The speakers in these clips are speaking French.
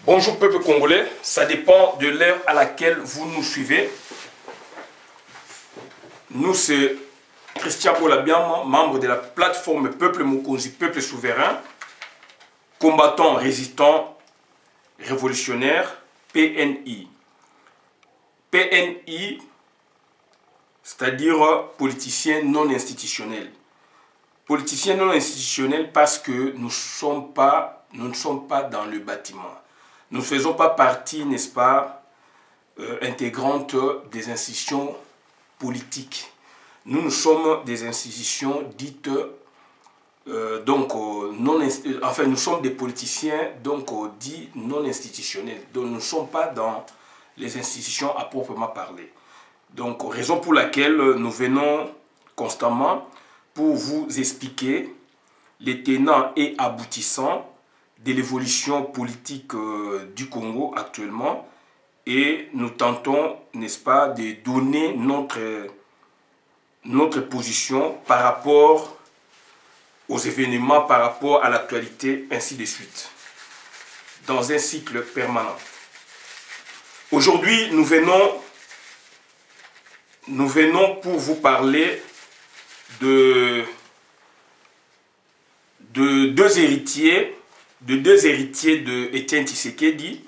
Bonjour peuple congolais, ça dépend de l'heure à laquelle vous nous suivez. Nous c'est Christian Polabiama, membre de la plateforme Peuple Mokonzi, Peuple Souverain, combattant, résistant, révolutionnaire, PNI. PNI, c'est-à-dire politicien non institutionnel. Politicien non institutionnel parce que nous ne sommes pas dans le bâtiment. Nous ne faisons pas partie, n'est-ce pas, intégrante des institutions politiques. Nous sommes des institutions dites, nous sommes des politiciens dits non institutionnels. Donc nous ne sommes pas dans les institutions à proprement parler. Donc raison pour laquelle nous venons constamment pour vous expliquer les tenants et aboutissants de l'évolution politique du Congo actuellement, et nous tentons, n'est-ce pas, de donner notre position par rapport aux événements, par rapport à l'actualité, ainsi de suite, dans un cycle permanent. Aujourd'hui, nous venons pour vous parler de deux héritiers de Etienne Tshisekedi.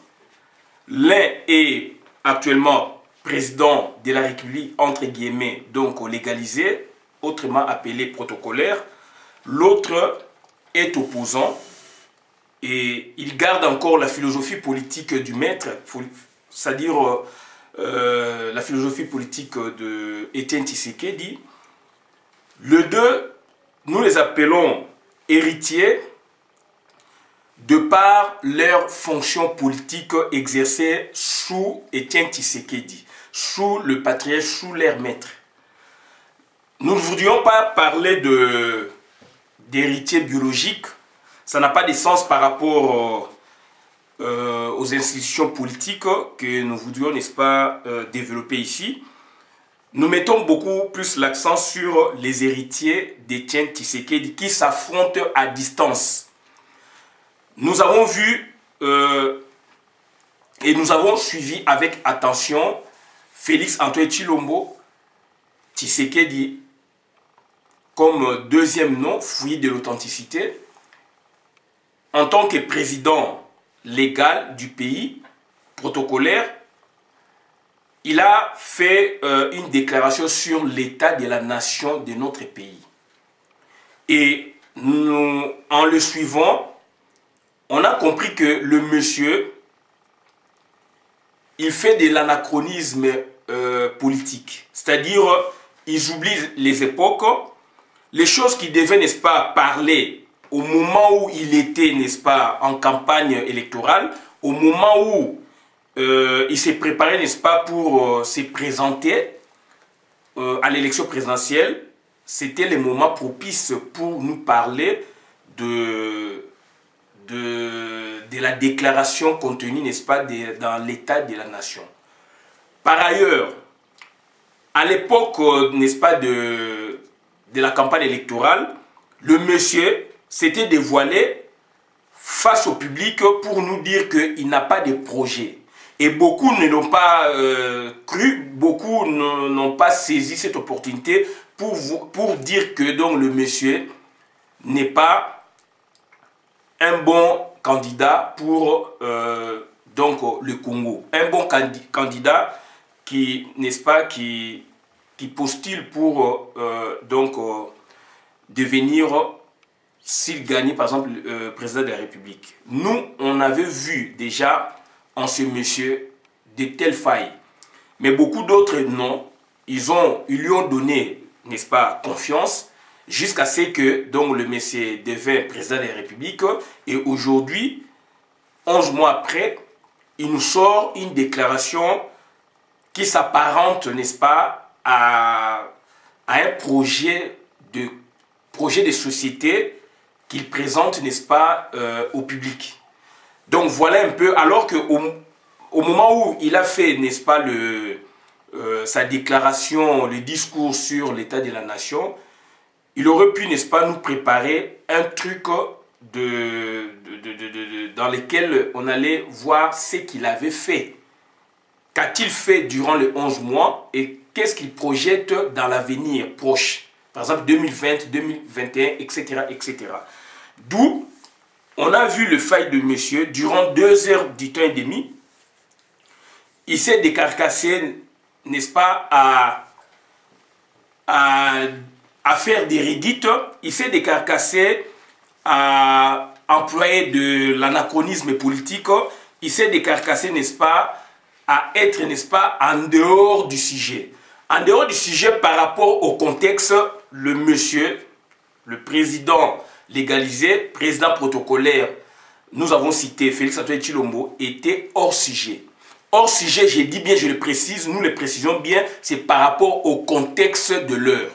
L'un est actuellement président de la République, entre guillemets, donc légalisé, autrement appelé protocolaire. L'autre est opposant et il garde encore la philosophie politique du maître, c'est-à-dire la philosophie politique de Etienne Tshisekedi. Les deux, nous les appelons héritiers de par leur fonction politique exercée sous Etienne Tshisekedi, sous le patriarche, sous leur maître. Nous ne voudrions pas parler d'héritiers biologiques, ça n'a pas de sens par rapport aux institutions politiques que nous voudrions, n'est-ce pas, développer ici. Nous mettons beaucoup plus l'accent sur les héritiers d'Etienne Tshisekedi qui s'affrontent à distance. Nous avons vu et nous avons suivi avec attention Félix Antoine Tshilombo Tshisekedi comme deuxième nom, fruit de l'authenticité, en tant que président légal du pays, protocolaire. Il a fait une déclaration sur l'état de la nation de notre pays. Et nous, en le suivant, on a compris que le monsieur, il fait de l'anachronisme politique. C'est-à-dire, ils oublient les époques, les choses qui devaient, n'est-ce pas, parler au moment où il était, n'est-ce pas, en campagne électorale, au moment où il s'est préparé, n'est-ce pas, pour se présenter à l'élection présidentielle. C'était le moment propice pour nous parler de la déclaration contenue, n'est-ce pas, dans l'état de la nation. Par ailleurs, à l'époque, n'est-ce pas, de la campagne électorale, le monsieur s'était dévoilé face au public pour nous dire qu'il n'a pas de projet. Et beaucoup ne l'ont pas cru, beaucoup n'ont pas saisi cette opportunité pour dire que donc, le monsieur n'est pas un bon candidat pour le Congo. Un bon candidat qui, n'est-ce pas, qui postule pour devenir, s'il gagne par exemple président de la République. Nous, on avait vu déjà en ce monsieur de telles failles. Mais beaucoup d'autres non. Ils lui ont donné, n'est-ce pas, confiance, jusqu'à ce que donc, le monsieur devint président de la République. Et aujourd'hui, 11 mois après, il nous sort une déclaration qui s'apparente, n'est-ce pas, à un projet de société qu'il présente, n'est-ce pas, au public. Donc voilà un peu, alors qu'au moment où il a fait, n'est-ce pas, sa déclaration, le discours sur l'état de la nation, il aurait pu, n'est-ce pas, nous préparer un truc dans lesquels on allait voir ce qu'il avait fait. Qu'a-t-il fait durant les 11 mois et qu'est-ce qu'il projette dans l'avenir proche? Par exemple 2020, 2021, etc. etc. D'où on a vu le faille de monsieur durant 2 heures du temps et demi. Il s'est décarcassé, n'est-ce pas, à faire des redites. Il s'est décarcassé à employer de l'anachronisme politique. Il s'est décarcassé, n'est-ce pas, à être, n'est-ce pas, en dehors du sujet. En dehors du sujet par rapport au contexte, le monsieur, le président légalisé, président protocolaire, nous avons cité Félix-Antoine Tshilombo, était hors sujet. Hors sujet, je dis bien, je le précise, nous le précisons bien, c'est par rapport au contexte de l'heure.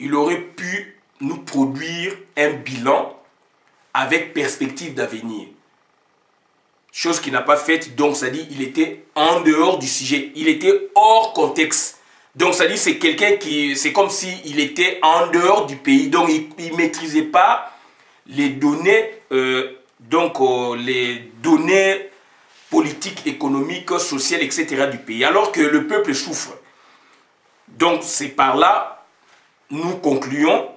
Il aurait pu nous produire un bilan avec perspective d'avenir. Chose qu'il n'a pas faite, donc ça dit il était en dehors du sujet, il était hors contexte. Donc ça dit c'est quelqu'un qui, c'est comme s'il était en dehors du pays, donc il ne maîtrisait pas les données, les données politiques, économiques, sociales, etc. du pays, alors que le peuple souffre. Donc c'est par là, nous concluons,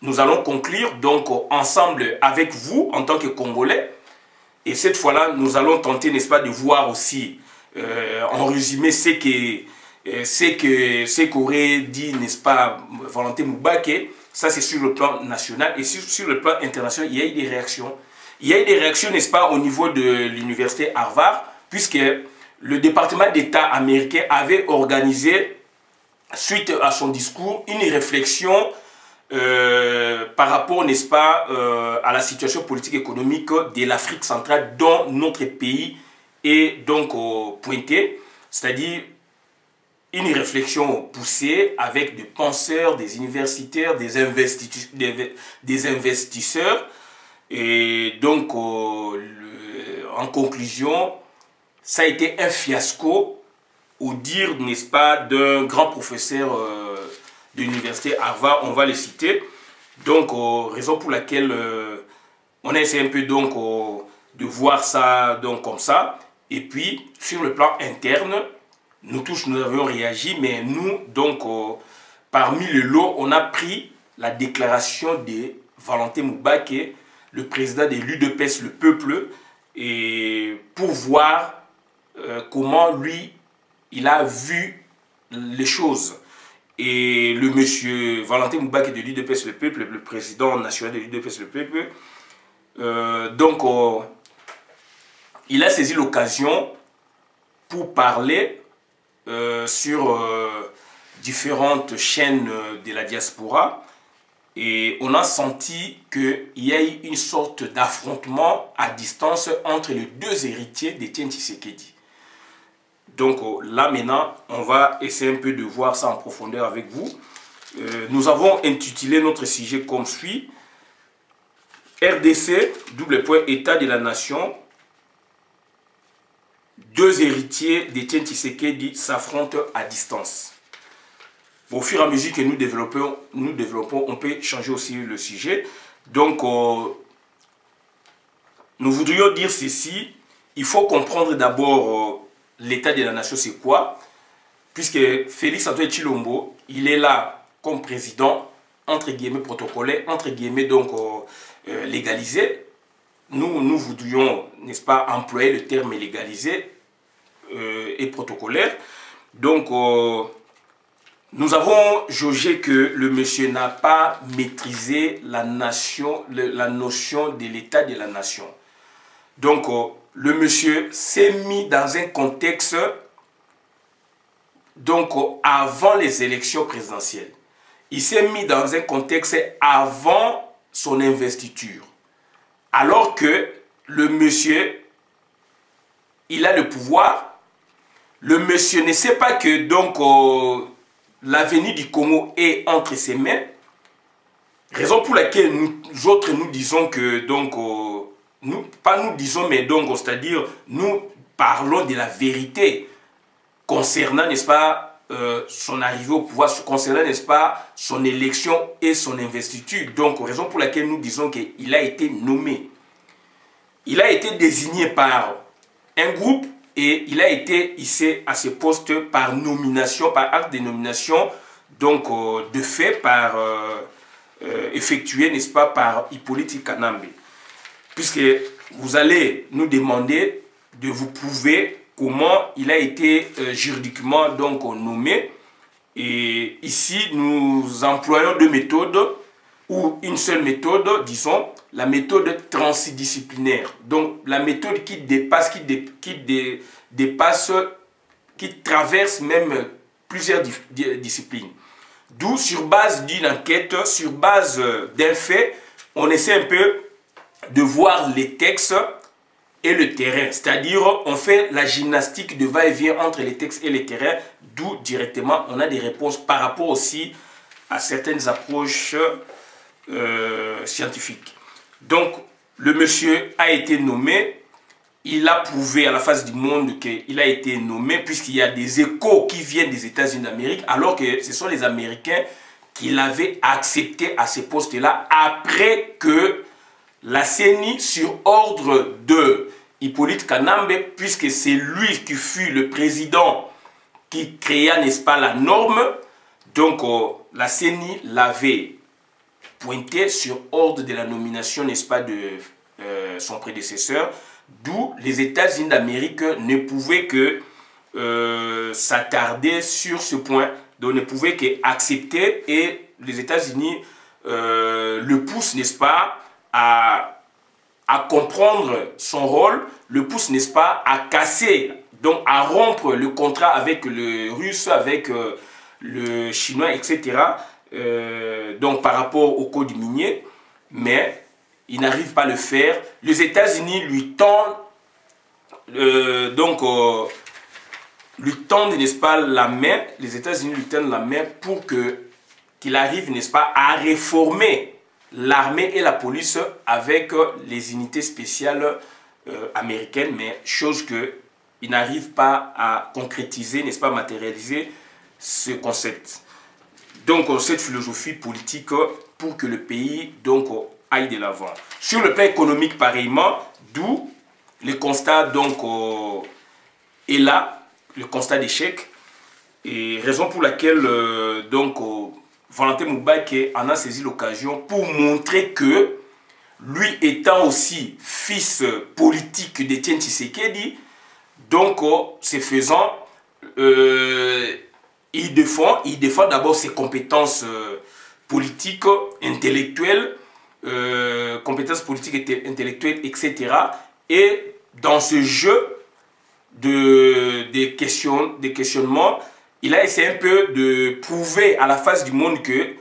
nous allons conclure donc ensemble avec vous en tant que Congolais. Et cette fois-là, nous allons tenter, n'est-ce pas, de voir aussi, en résumé, ce qu'aurait dit, n'est-ce pas, Valentin Mubake. Ça, c'est sur le plan national. Et sur le plan international, il y a eu des réactions. Il y a eu des réactions, n'est-ce pas, au niveau de l'université Harvard, puisque le département d'État américain avait organisé, suite à son discours, une réflexion par rapport, n'est-ce pas, à la situation politique économique de l'Afrique centrale dont notre pays est donc pointé, c'est-à-dire une réflexion poussée avec des penseurs, des universitaires, des investisseurs. Et donc, en conclusion, ça a été un fiasco au dire, n'est-ce pas, d'un grand professeur de l'université Harvard, on va le citer. Donc, raison pour laquelle on a essayé un peu donc de voir ça donc comme ça. Et puis, sur le plan interne, nous tous, nous avions réagi, mais nous, donc, parmi le lot, on a pris la déclaration de Valentin Mubake, le président de l'UDPS, le peuple, et pour voir comment lui, il a vu les choses. Et le monsieur Valentin Mubake de l'UDPS, le peuple, le président national de l'UDPS, le peuple, il a saisi l'occasion pour parler sur différentes chaînes de la diaspora. Et on a senti qu'il y a eu une sorte d'affrontement à distance entre les deux héritiers d'Étienne Tshisekedi. Donc là maintenant, on va essayer un peu de voir ça en profondeur avec vous. Nous avons intitulé notre sujet comme suit. RDC, État de la nation. Deux héritiers d'Étienne Tshisekedi s'affrontent à distance. Au fur et à mesure que nous développons, on peut changer aussi le sujet. Donc, nous voudrions dire ceci. Il faut comprendre d'abord l'état de la nation, c'est quoi? Puisque Félix-Antoine Tshilombo, il est là comme président, entre guillemets protocolaire, entre guillemets donc légalisé. Nous voudrions, n'est-ce pas, employer le terme légalisé et protocolaire. Donc, nous avons jaugé que le monsieur n'a pas maîtrisé la notion de l'état de la nation. Donc, le monsieur s'est mis dans un contexte, donc, avant les élections présidentielles. Il s'est mis dans un contexte avant son investiture. Alors que le monsieur, il a le pouvoir. Le monsieur ne sait pas que, donc, l'avenir du Congo est entre ses mains. Raison pour laquelle nous autres, nous disons que, donc, pas nous disons, mais donc, c'est-à-dire, nous parlons de la vérité concernant, n'est-ce pas, son arrivée au pouvoir, concernant, n'est-ce pas, son élection et son investiture. Donc, raison pour laquelle nous disons qu'il a été nommé. Il a été désigné par un groupe et il a été hissé à ce poste par nomination, par acte de nomination, donc de fait par effectué, n'est-ce pas, par Hippolyte Kanambe. Puisque vous allez nous demander de vous prouver comment il a été juridiquement donc nommé. Et ici, nous employons deux méthodes, ou une seule méthode, disons, la méthode transdisciplinaire. Donc, la méthode qui dépasse, qui traverse même plusieurs disciplines. D'où, sur base d'une enquête, sur base d'un fait, on essaie un peu de voir les textes et le terrain. C'est-à-dire, on fait la gymnastique de va-et-vient entre les textes et les terrains, d'où directement on a des réponses par rapport aussi à certaines approches scientifiques. Donc, le monsieur a été nommé, il a prouvé à la face du monde qu'il a été nommé, puisqu'il y a des échos qui viennent des États-Unis d'Amérique, alors que ce sont les Américains qui l'avaient accepté à ce poste-là, après que la CENI, sur ordre de Hippolyte Kanambe, puisque c'est lui qui fut le président qui créa, n'est-ce pas, la norme, donc la CENI l'avait pointé sur ordre de la nomination, n'est-ce pas, de son prédécesseur, d'où les États-Unis d'Amérique ne pouvaient que s'attarder sur ce point, donc ne pouvaient qu'accepter, et les États-Unis le poussent, n'est-ce pas, à comprendre son rôle, le poussent, n'est-ce pas, à casser, donc à rompre le contrat avec le Russe, avec le Chinois, etc., donc par rapport au code minier, mais il n'arrive pas à le faire. Les États-Unis lui tendent, n'est-ce pas, la main. Les États-Unis lui tendent la main pour qu'il arrive, n'est-ce pas, à réformer l'armée et la police avec les unités spéciales américaines, mais chose qu'il n'arrive pas à concrétiser, n'est-ce pas, matérialiser ce concept. Donc, cette philosophie politique pour que le pays donc aille de l'avant. Sur le plan économique, pareillement, d'où le constat donc est là, le constat d'échec, et raison pour laquelle donc Valentin Mubaki en a saisi l'occasion pour montrer que lui étant aussi fils politique d'Étienne Tshisekedi, donc ce faisant, il défend d'abord ses compétences politiques, intellectuelles, etc. Et dans ce jeu des questionnements, il a essayé un peu de prouver à la face du monde que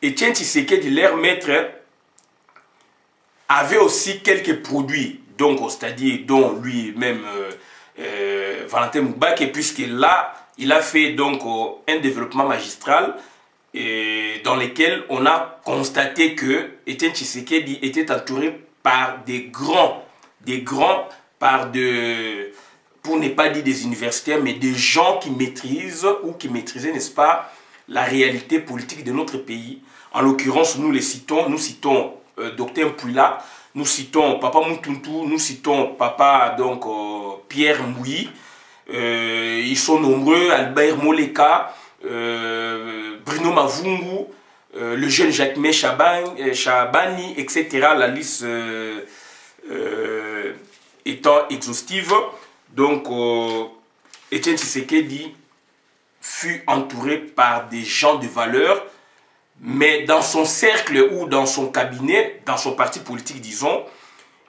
Étienne Tshisekedi, leur maître, avait aussi quelques produits, donc c'est-à-dire dont lui-même Valentin Mubaki, puisque là, il a fait donc un développement magistral dans lequel on a constaté que Étienne Tshisekedi était entouré par des grands, pour ne pas dire des universitaires, mais des gens qui maîtrisent ou qui maîtrisaient, n'est-ce pas, la réalité politique de notre pays. En l'occurrence, nous citons Dr Mpouila, nous citons Papa Moutountou, nous citons Papa donc Pierre Mouyi. Ils sont nombreux, Albert Moleka, Bruno Mavungu, le jeune Jacquemin Chabani, etc. La liste étant exhaustive. Donc, Étienne Tshisekedi fut entouré par des gens de valeur, mais dans son cercle ou dans son cabinet, dans son parti politique, disons,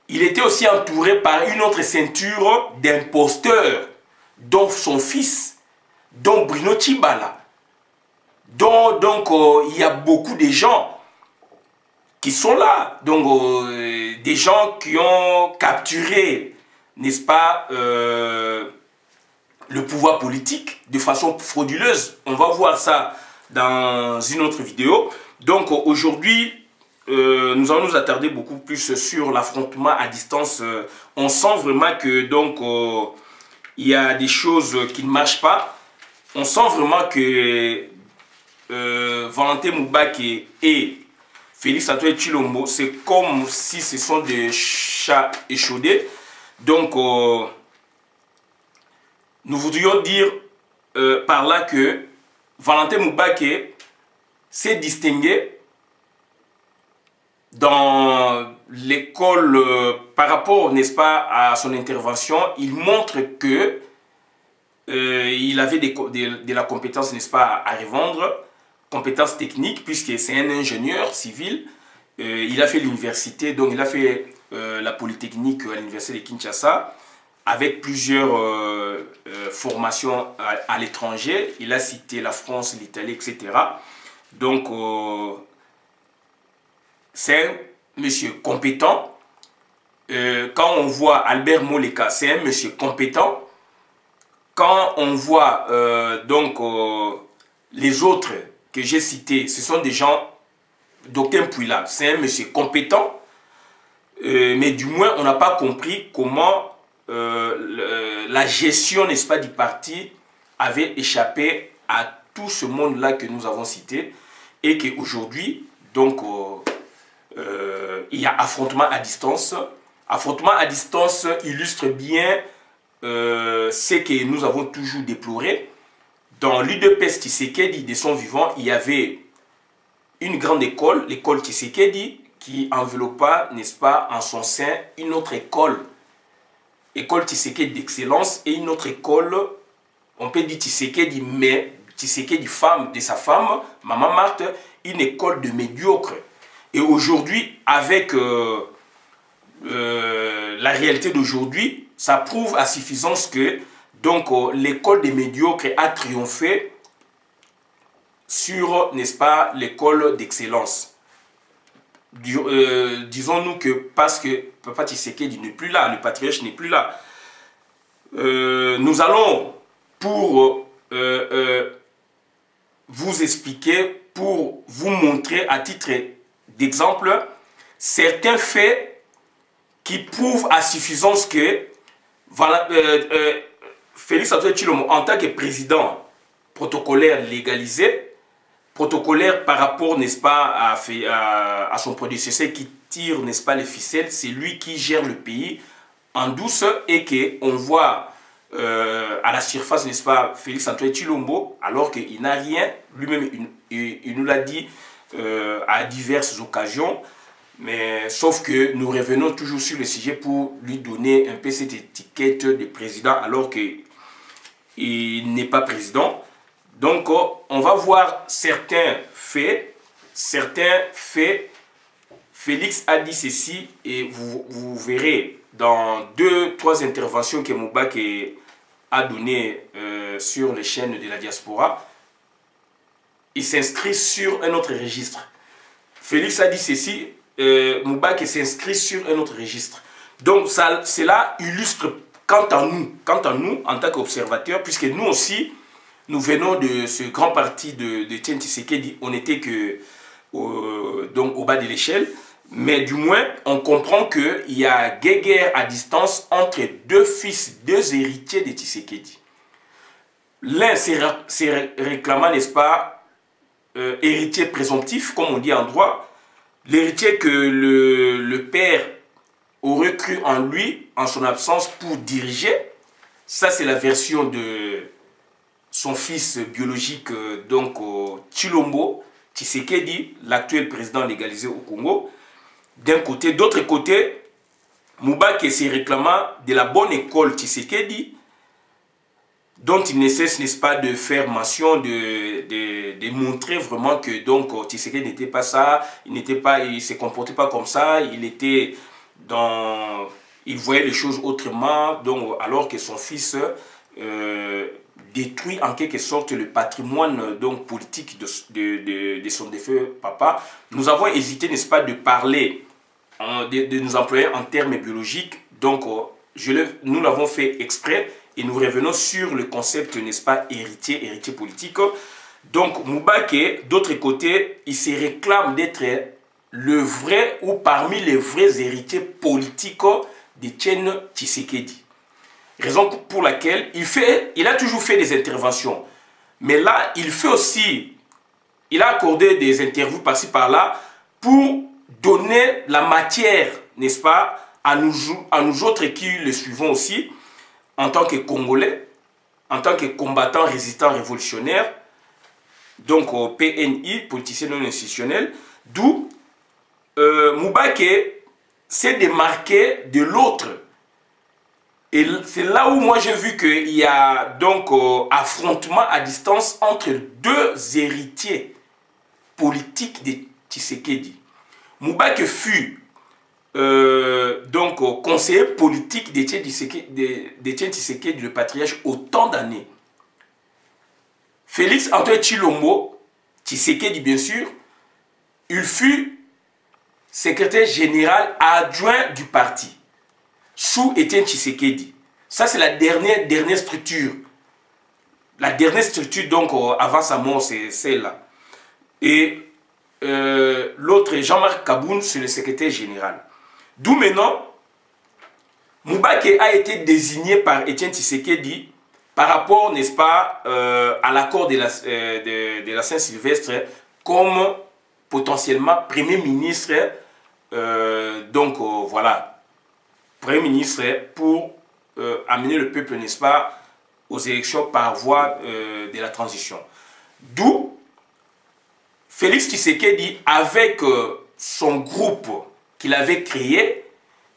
il était aussi entouré par une autre ceinture d'imposteurs, dont son fils, dont Bruno Tshibala, dont donc il y a beaucoup de gens qui sont là, donc des gens qui ont capturé, n'est-ce pas, le pouvoir politique de façon frauduleuse. On va voir ça dans une autre vidéo. Donc aujourd'hui, nous allons nous attarder beaucoup plus sur l'affrontement à distance. On sent vraiment que donc il y a des choses qui ne marchent pas. on sent vraiment que Valentin Mubake et Félix Antoine Tshilombo, c'est comme si ce sont des chats échaudés. Donc, nous voudrions dire par là que Valentin Mubake s'est distingué dans l'école par rapport, n'est-ce pas, à son intervention. Il montre que il avait de la compétence, n'est-ce pas, à revendre, compétences techniques, puisque c'est un ingénieur civil. Il a fait l'université, donc il a fait la Polytechnique à l'université de Kinshasa, avec plusieurs formations à l'étranger. Il a cité la France, l'Italie, etc. Donc, c'est un monsieur compétent. Quand on voit Albert Moleka, c'est un monsieur compétent. Quand on voit les autres que j'ai cités, ce sont des gens d'aucun Pouila. C'est un monsieur compétent, mais du moins on n'a pas compris comment la gestion, n'est-ce pas, du parti avait échappé à tout ce monde-là que nous avons cité, et qu'aujourd'hui, donc, il y a affrontement à distance. Affrontement à distance illustre bien ce que nous avons toujours déploré. Dans l'UDPS Tshisekedi, de son vivant, il y avait une grande école, l'école Tshisekedi, qui enveloppa, n'est-ce pas, en son sein une autre école. École Tshisekedi d'excellence, et une autre école, on peut dire Tshisekedi, mais Tshisekedi femme, de sa femme, Maman Marthe, une école de médiocres. Et aujourd'hui, avec la réalité d'aujourd'hui, ça prouve à suffisance que donc l'école des médiocres a triomphé sur, n'est-ce pas, l'école d'excellence. Disons-nous que parce que Papa Tshisekedi n'est plus là, le patriarche n'est plus là, nous allons pour vous expliquer, pour vous montrer à titre d'exemple certains faits qui prouvent à suffisance que voilà, Félix Antoine Tshilombo, en tant que président protocolaire légalisé, protocolaire par rapport, n'est-ce pas, à son prédécesseur qui tire, n'est-ce pas, les ficelles, c'est lui qui gère le pays en douce, et qu'on voit à la surface, n'est-ce pas, Félix Antoine Tshilombo, alors qu'il n'a rien, lui-même il nous l'a dit à diverses occasions, mais sauf que nous revenons toujours sur le sujet pour lui donner un peu cette étiquette de président alors qu'il n'est pas président. Donc on va voir certains faits. Félix a dit ceci, et vous verrez dans 2-3 interventions que Mubake a données sur les chaînes de la diaspora. Il s'inscrit sur un autre registre. Félix a dit ceci, Mubake s'inscrit sur un autre registre. Donc cela illustre quant à nous, en tant qu'observateurs, puisque nous aussi, nous venons de ce grand parti de Etienne Tshisekedi, on n'était que donc au bas de l'échelle, mais du moins on comprend qu'il y a guerre à distance entre deux fils, deux héritiers de Tshisekedi. L'un s'est réclamant, n'est-ce pas, héritier présomptif, comme on dit en droit, l'héritier que le père aurait cru en lui, en son absence, pour diriger. Ça, c'est la version de son fils biologique, donc Tshilombo Tshisekedi, l'actuel président légalisé au Congo. D'un côté, d'autre côté, Mubake s'est réclamant de la bonne école Tshisekedi, dont il ne cesse, n'est-ce pas, de faire mention, de montrer vraiment que donc Tshisekedi n'était pas ça, il ne se comportait pas comme ça, il voyait les choses autrement, donc, alors que son fils détruit en quelque sorte le patrimoine donc, politique de son défunt papa. Nous avons hésité, n'est-ce pas, de parler, de nous employer en termes biologiques, donc nous l'avons fait exprès. Et nous revenons sur le concept, n'est-ce pas, héritier politique. Donc, Mubake, d'autre côté, il se réclame d'être le vrai ou parmi les vrais héritiers politiques d'Etienne Tshisekedi. Raison pour laquelle il a toujours fait des interventions. Mais là, il fait aussi, il a accordé des interviews par-ci par-là pour donner la matière, n'est-ce pas, à nous autres qui le suivons aussi, en tant que Congolais, en tant que combattants, résistants, révolutionnaires, donc au PNI, politicien non institutionnel, d'où Moubaké s'est démarqué de l'autre. Et c'est là où moi j'ai vu qu'il y a donc affrontement à distance entre deux héritiers politiques de Tshisekedi. Moubaké fut donc conseiller politique d'Étienne Tshisekedi, le patriarche, autant d'années. Félix Antoine Tshilombo, Tshisekedi bien sûr, il fut secrétaire général adjoint du parti sous Étienne Tshisekedi. Ça c'est la dernière structure. La dernière structure donc avant sa mort, c'est celle-là. Et l'autre, Jean-Marc Kaboun, c'est le secrétaire général. D'où maintenant, Moubaké a été désigné par Étienne Tshisekedi par rapport, n'est-ce pas, à l'accord de la Saint-Sylvestre comme potentiellement Premier ministre, donc voilà, Premier ministre pour amener le peuple, n'est-ce pas, aux élections par voie de la transition. D'où Félix Tshisekedi, avec son groupe qu'il avait créé,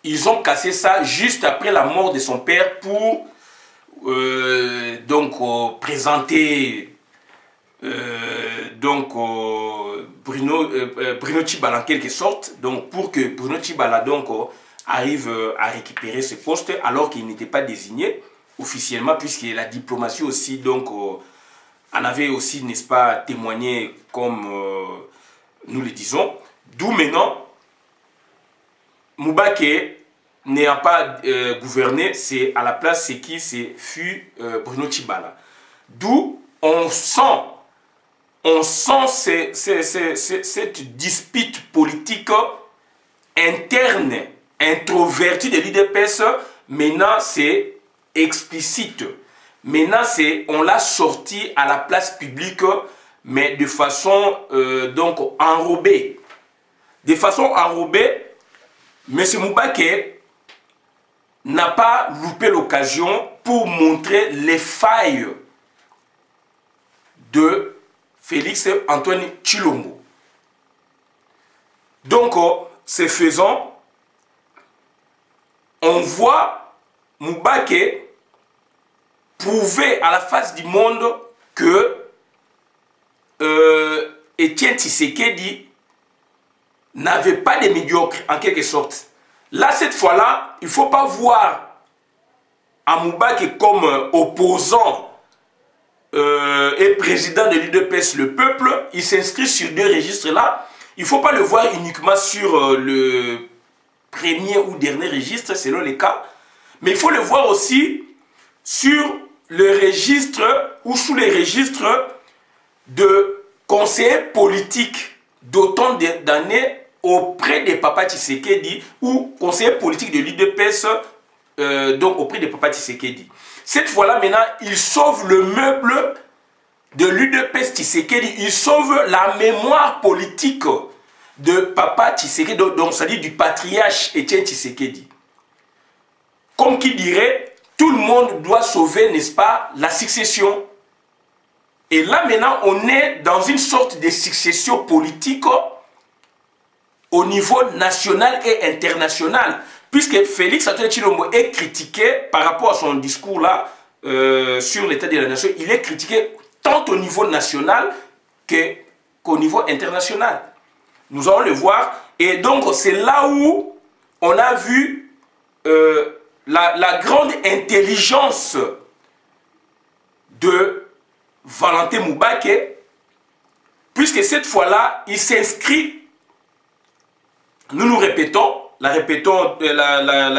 ils ont cassé ça juste après la mort de son père pour donc présenter donc Bruno Tshibala en quelque sorte, donc pour que Bruno Tshibala donc arrive à récupérer ce poste alors qu'il n'était pas désigné officiellement, puisque la diplomatie aussi donc en avait aussi, n'est-ce pas, témoigné comme nous le disons. D'où maintenant Moubaké n'ayant pas gouverné, c'est à la place c'est qui, c'est fut Bruno Tshibala. D'où on sent cette dispute politique interne, introvertie de l'UDPS. Maintenant c'est explicite. Maintenant on l'a sorti à la place publique, mais de façon donc enrobée. De façon enrobée, M. Moubaké n'a pas loupé l'occasion pour montrer les failles de Félix Antoine Tshilombo. Donc, ce faisant, on voit Moubaké prouver à la face du monde que Étienne Tshisekedi n'avait pas de médiocres en quelque sorte. Là, cette fois-là, il ne faut pas voir à Moubaké comme opposant et président de l'UDPS, le peuple. Il s'inscrit sur deux registres-là. Il ne faut pas le voir uniquement sur le premier ou dernier registre, selon les cas. Mais il faut le voir aussi sur le registre ou sous les registres de conseillers politiques d'autant d'années auprès de Papa Tshisekedi ou conseiller politique de l'UDPS donc auprès de Papa Tshisekedi. Cette fois-là, maintenant, il sauve le meuble de l'UDPS Tshisekedi, il sauve la mémoire politique de Papa Tshisekedi, donc c'est-à-dire du patriarche Étienne Tshisekedi. Comme qui dirait, tout le monde doit sauver, n'est-ce pas, la succession. Et là, maintenant, on est dans une sorte de succession politique au niveau national et international, puisque Félix Antoine Tshilombo est critiqué par rapport à son discours là sur l'état de la nation. Il est critiqué tant au niveau national qu'au niveau international. Nous allons le voir. Et donc c'est là où on a vu la grande intelligence de Valentin Moubaké, puisque cette fois-là il s'inscrit. Nous répétons, la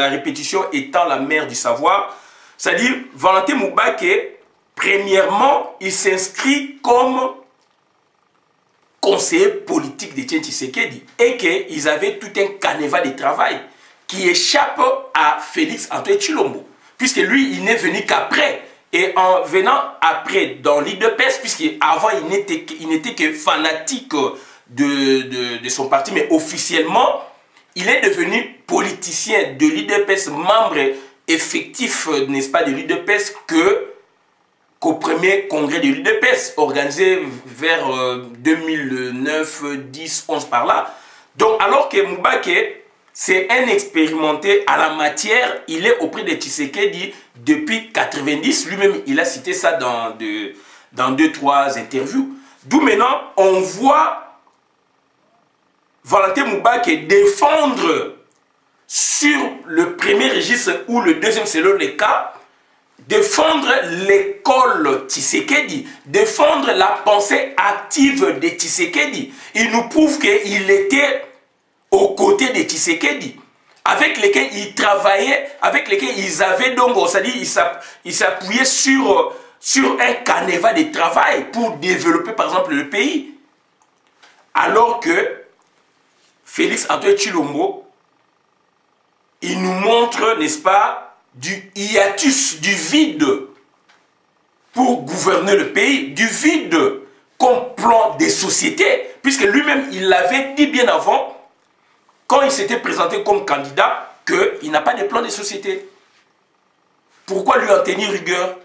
répétition étant la mère du savoir, c'est-à-dire Valentin Moubaké, premièrement, il s'inscrit comme conseiller politique d'Étienne Tshisekedi et qu'ils avaient tout un canevas de travail qui échappe à Félix Antoine Tshilombo, puisque lui, il n'est venu qu'après. Et en venant après dans l'UDPS, puisqu'avant il n'était que fanatique de son parti, mais officiellement, il est devenu politicien de l'UDPS, membre effectif, n'est-ce pas, de l'UDPS, qu'au premier congrès de l'UDPS, organisé vers 2009, 10, 11 par là. Donc, alors que Moubaké, c'est un expérimenté à la matière, il est auprès de Tshisekedi depuis 90. Lui-même, il a cité ça dans 2-3 interviews. D'où maintenant, on voit Valentin Moubaké défendre sur le premier registre ou le deuxième, selon les cas, défendre l'école Tshisekedi, défendre la pensée active de Tshisekedi. Il nous prouve qu'il était aux côtés de Tshisekedi, avec lesquels ils travaillaient, avec lesquels ils avaient donc, c'est-à-dire ils s'appuyaient sur un canevas de travail pour développer par exemple le pays. Alors que Félix Antoine Tshilombo, il nous montre, n'est-ce pas, du hiatus, du vide pour gouverner le pays, du vide comme plan des sociétés, puisque lui-même, il l'avait dit bien avant, quand il s'était présenté comme candidat, qu'il n'a pas de plan de société. Pourquoi lui en tenir rigueur?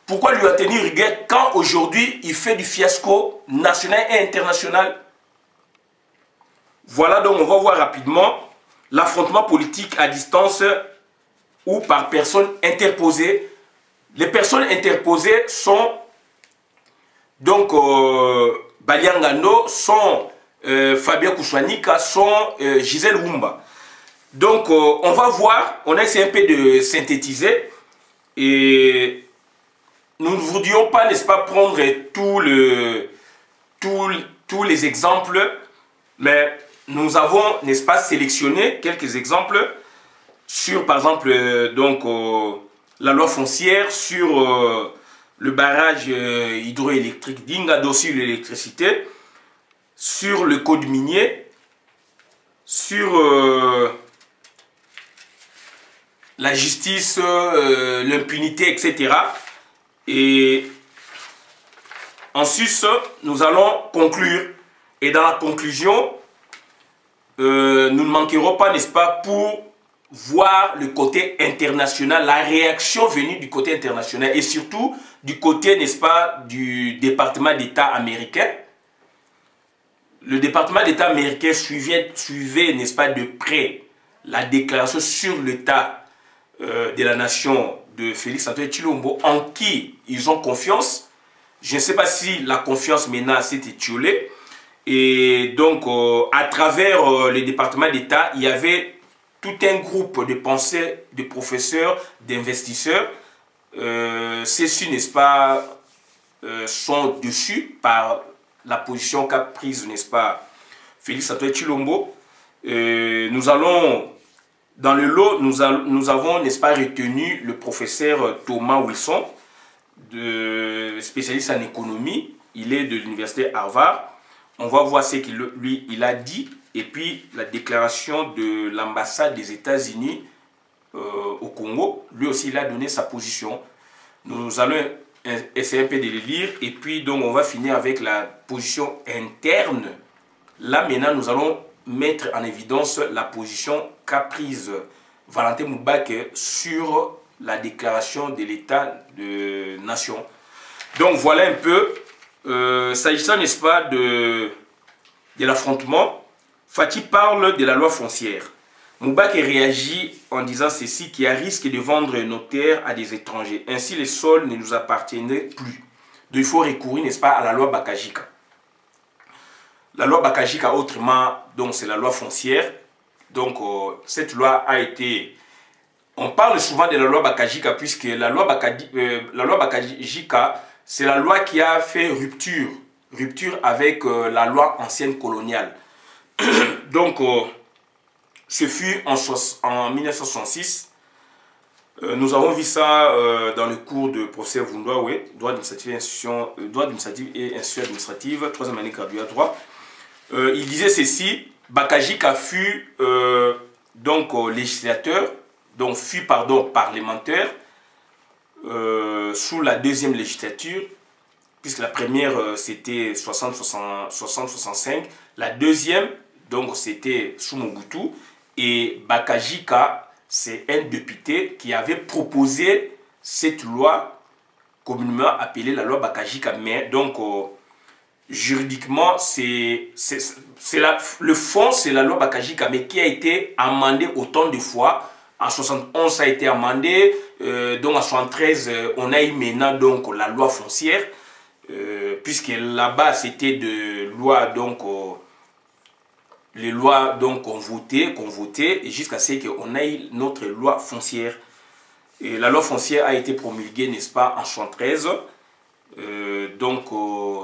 Pourquoi lui en tenir rigueur quand aujourd'hui il fait du fiasco national et international? Voilà, donc on va voir rapidement l'affrontement politique à distance ou par personnes interposées. Les personnes interposées sont donc Baliangano, sont Fabien Kouchouanika, sont Gisèle Wumba. Donc on va voir, on a essayé un peu de synthétiser et nous ne voudrions pas, n'est-ce pas, prendre tous les exemples, mais nous avons, n'est-ce pas, sélectionné quelques exemples sur, par exemple, la loi foncière, sur le barrage hydroélectrique d'Ingado sur l'électricité, sur le code minier, sur la justice, l'impunité, etc. Et ensuite, nous allons conclure. Et dans la conclusion, nous ne manquerons pas, n'est-ce pas, pour voir le côté international, la réaction venue du côté international et surtout du côté, n'est-ce pas, du département d'État américain. Le département d'État américain suivait, n'est-ce pas, de près la déclaration sur l'état de la nation de Félix Antoine Tshilombo, en qui ils ont confiance. Je ne sais pas si la confiance maintenant s'est étiolée. Et donc, à travers le département d'État, il y avait tout un groupe de penseurs, de professeurs, d'investisseurs. Ceux-ci, n'est-ce pas, sont dessus par la position qu'a prise, n'est-ce pas, Félix Antoine Tshilombo. Nous allons, dans le lot, nous avons, n'est-ce pas, retenu le professeur Thomas Wilson, spécialiste en économie. Il est de l'université Harvard. On va voir ce qu'il lui il a dit. Et puis la déclaration de l'ambassade des États-Unis au Congo. Lui aussi, il a donné sa position. Nous allons essayer un peu de les lire. Et puis, donc, on va finir avec la position interne. Là, maintenant, nous allons mettre en évidence la position qu'a prise Valentin Moubaké sur la déclaration de l'état de nation. Donc, voilà un peu. S'agissant, n'est-ce pas, de l'affrontement, Fati parle de la loi foncière. Moubaké réagit en disant ceci, qui a risque de vendre nos terres à des étrangers. Ainsi, les sols ne nous appartenaient plus. Donc, il faut recourir, n'est-ce pas, à la loi Bakajika. La loi Bakajika, autrement, donc c'est la loi foncière. Donc, cette loi a été... On parle souvent de la loi Bakajika, puisque la loi Bakajika, c'est la loi qui a fait rupture avec la loi ancienne coloniale. Donc, ce fut en 1966. Nous avons vu ça dans le cours de professeur Vundoa, droit administratif et institution administrative, 3e année graduée droit. Il disait ceci, Bakajika fut donc législateur, donc fut, pardon, parlementaire, sous la deuxième législature, puisque la première c'était 60-65, la deuxième donc c'était sous Mobutu, et Bakajika c'est un député qui avait proposé cette loi communément appelée la loi Bakajika, mais donc juridiquement le fond c'est la loi Bakajika, mais qui a été amendée autant de fois. En 71 ça a été amendé, donc en 73 on a eu maintenant donc la loi foncière, puisque là-bas c'était de loi donc les lois donc qu'on votait et jusqu'à ce qu'on ait notre loi foncière. Et la loi foncière a été promulguée, n'est-ce pas, en 73. Donc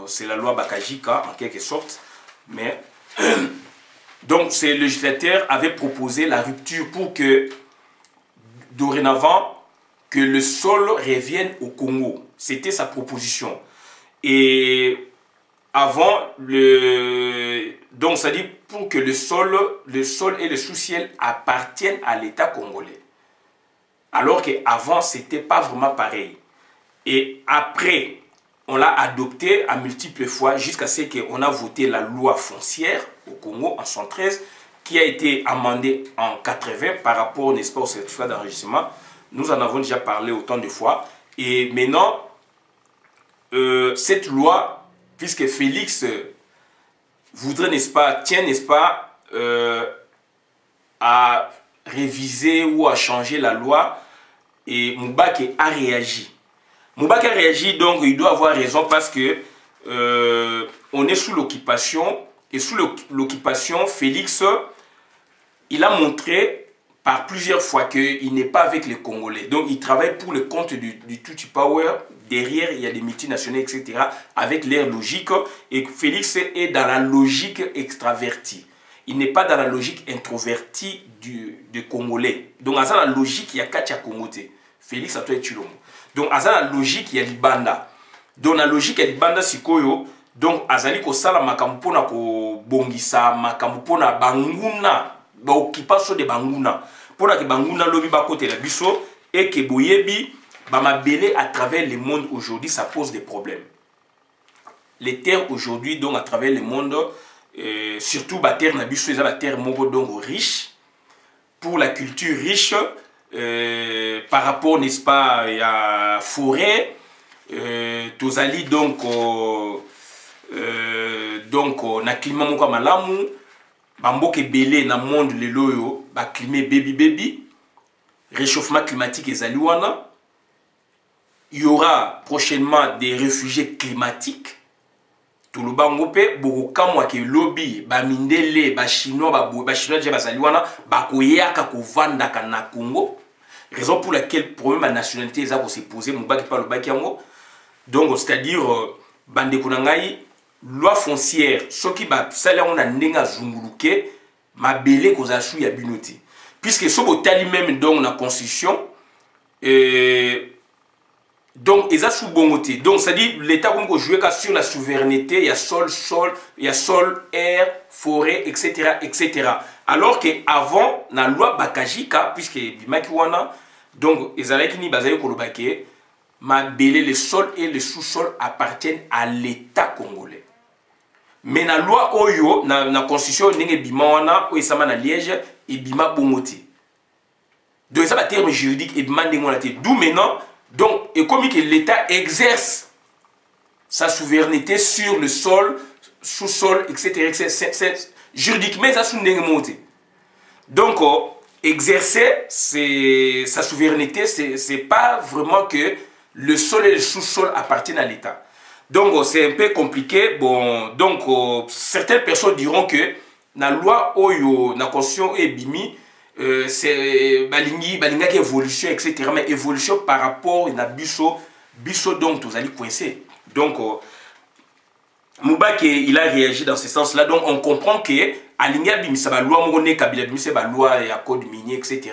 c'est la loi Bakajika en quelque sorte. Mais donc ces législateurs avaient proposé la rupture pour que dorénavant que le sol revienne au Congo. C'était sa proposition. Et avant donc ça dit pour que le sol et le sous-ciel appartiennent à l'État congolais. Alors qu'avant c'était pas vraiment pareil. Et après on l'a adopté à multiples fois jusqu'à ce qu'on a voté la loi foncière au Congo en 113 qui a été amendée en 80 par rapport, n'est-ce pas, au certificat d'enregistrement. Nous en avons déjà parlé autant de fois. Et maintenant, cette loi, puisque Félix voudrait, n'est-ce pas, tient, n'est-ce pas, à réviser ou à changer la loi, et Moubaké a réagi. Moubaké a réagi, donc il doit avoir raison parce que on est sous l'occupation, et sous l'occupation, Félix, il a montré par plusieurs fois qu'il n'est pas avec les Congolais. Donc il travaille pour le compte du Tutsi Power. Derrière, il y a des multinationales, etc. avec leur logique. Et Félix est dans la logique extravertie. Il n'est pas dans la logique introvertie du Congolais. Donc, dans la logique, il y a Katia Kongote. Félix a tout Chilombo. Donc, dans la logique, il y a Libanda. Donc, dans la logique, il y a Libanda Sikoyo. Donc, Azali Kosala Makampona ko Bongisa, Makampona Banguna, ba occupation de Banguna. Pour que Banguna lobi ba kote la biso et que Boyebi ba mabele à travers le monde aujourd'hui, ça pose des problèmes. Les terres aujourd'hui, donc à travers le monde, surtout la terre nabiso, la terre mogo donc riche pour la culture riche par rapport, n'est-ce pas, à forêt, tozali donc na climat moko malamu, bamboke belé na monde le loyo, ba climat baby, réchauffement climatique ezali wana. Il y aura prochainement des réfugiés climatiques. Tout le monde peut beaucoup de lobby, ba mindele, ba chinois, ba chinois déjà bazaliwana, ba koyaka ko vanda kana Congo. Raison pour laquelle le problème de nationalité est se poser mon baki par le baki yango. Donc c'est-à-dire bande kunangai loi foncière, ce qui ba sala on a ndenga zunguluke, ma belé koza sou ya binoti. Puisque ce botali même donc la constitution donc, ils ont sous bongoté. Donc, ça dit l'État comme jouer sur la souveraineté, il y a sol, air, forêt, etc., etc. Alors qu'avant, dans la loi Bakajika, puisque Bimakiwana, donc, ils allaient ni basayo kolobake, ma belé, le sol et le sous-sol appartiennent à l'État congolais. Mais dans la loi Oyo, dans la constitution, il y a Bimawana, où il y a na Liège, et Bima bongoté. Donc, ça va terme juridique et Bima dengonate. D'où maintenant, donc, et comme que l'État exerce sa souveraineté sur le sol, sous-sol, etc. Juridiquement, ça est monté. Donc, exercer sa souveraineté, ce n'est pas vraiment que le sol et le sous-sol appartiennent à l'État. Donc, c'est un peu compliqué. Bon, donc, certaines personnes diront que dans la loi Oyo, dans la Constitution et Bimi, c'est balinga qui évolution, etc. Mais évolution par rapport à biso donc tous allez coincer. Donc Moubak il a réagi dans ce sens-là. Donc on comprend que alinga bimisa ba loi mone kabila bimisa ba loi ya code minier, etc.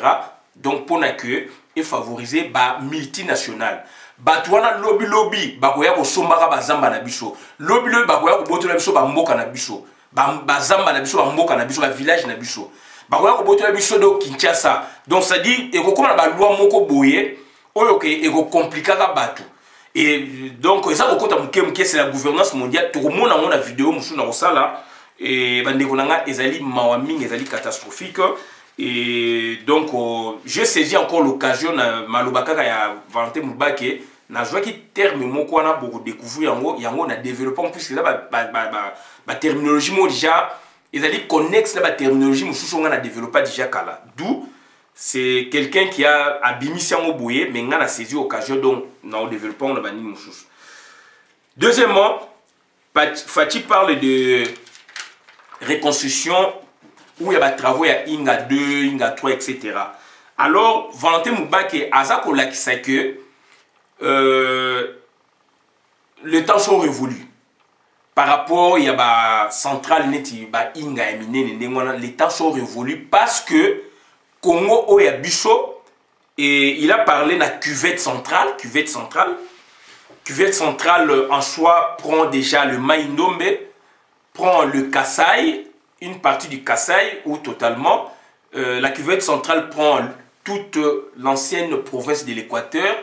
Donc pour que et favoriser ba multinational. Batwana lobby ba koya ko sombaka ba zamba na biso. Lobby ba koya ko botola biso ba mboka na biso. Ba zamba na biso ba mboka na biso ba village na biso. Bakoya ko botola biso do Kinshasa. Donc ça dit et comme la loi moko boye oyo ke eko komplikaka bato. Et donc ça c'est la gouvernance mondiale. Tout le monde a une vidéo musu na osala et bandeko nanga ezali mawaming ezali catastrophique. Et donc j'ai saisi encore l'occasion na malobaka ya Valentin Mubake na joie qui terme moko wana beaucoup découvrir yango na développement puisque là ba terminologie mo déjà ezali connexe na ba terminologie mususu nga na développer déjà kala. D'où c'est quelqu'un qui a abimisi yango boye mais nga na saisi occasion donc na développement na bani mususu. Deuxièmement, Fati parle de reconstruction où il y a des travaux, il y a Inga 2, Inga 3, etc. Alors, Valentin Mubake a dit que le temps sont révolus. Par rapport, il y a la centrale neti, Inga et Mine, les temps sont révolus parce que Congo, il y a Bisso, et il a parlé de la cuvette centrale. Cuvette centrale en soi prend déjà le Maïndombe, prend le Kasaï, une partie du Kasaï ou totalement. La cuvette centrale prend toute l'ancienne province de l'Équateur.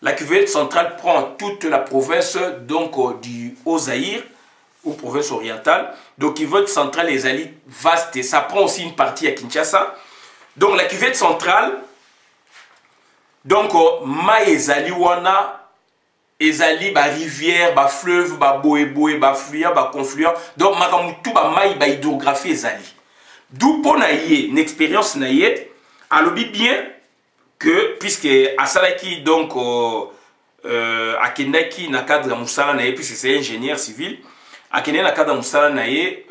La cuvette centrale prend toute la province donc, du Haut-Zaïre ou province orientale. Donc cuvette centrale est ali vaste et ça prend aussi une partie à Kinshasa. Donc la cuvette centrale, donc Maïzali wana ezali ba rivière, ba fleuve, ba boé, ba fluent, ba confluent. Donc makamutu ba maï ba hydrographie ezali. D'où pour naïe, une expérience naïe, alobi bien que puisque asalaki donc akendaki na cadre musala naïe puisque c'est ingénieur civil, akendaki na cadre musala naïe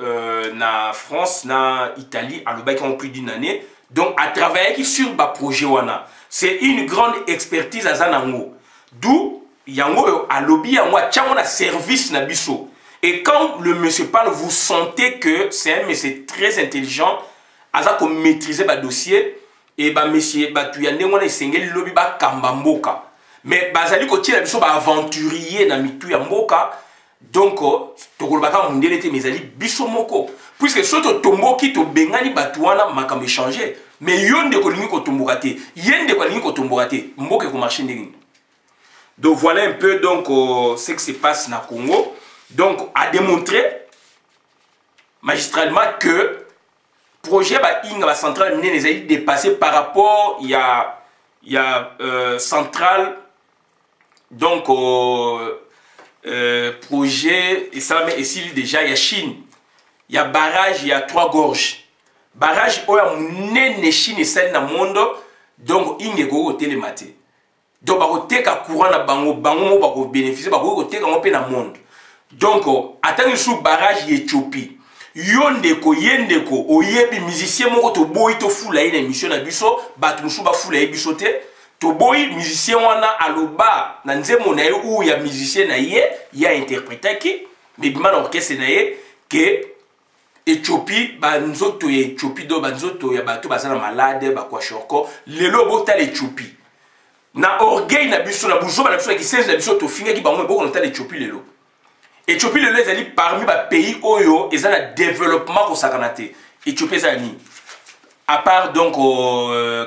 na France, na Italie, alobaki en plus d'une année. Donc à travailler sur ba projet wana. C'est une grande expertise à Zanango. D'où yango a lobby yango a un service na biso. Et quand le monsieur parle, vous sentez que c'est un monsieur très intelligent, aza ko maîtriser ba dossier et ba monsieur ba tuyande ngona isengeli lobby ba kambamboka. Mais bazali ko tira biso ba aventurier na mitu ya mboka. Donc tokolobaka mundele te mezali biso moko. Puisque soto tomboki to bengani batuana makambe changer. Mais yonde ko lingi ko tomboka te. Yende ko lingi ko tomboka te. Mboka ko marcher ndenge. Donc voilà un peu donc ce qui se passe na Congo. Donc à démontrer magistralement que projet ba inga ba centrale n'est dépassé par rapport il y a centrale donc projet et ça mais ici déjà il y a Chine. Il y a barrage, il y a 3 gorges. Barrage oya munene Chine et celle na monde donc inge go télématé. Donc ba koteka courant na bango mo ba ko bénéficier ba ko teka mo pe na monde. Donc attendre sous barrage Éthiopie. Yondeko yendeko oyebi musicien moko to boyi to fula ina émission na biso batu musu ba fula e biso te to boyi musicien wana aloba na nzemo na ye ou ya musicien na ye ya interpréter ki mais bima na orchestre na ye que Éthiopie banzoto ya Éthiopie do banzoto ya bato bazana malade ba kwa shoko lelo bota l'Éthiopie. Na orgueil na biso na buzo na biso ki sense na biso to finga ki bango boko na l'Éthiopie lelo. Éthiopie lelo ezali parmi ba pays oyo ezana développement ko sakanate. Éthiopie ezali à part donc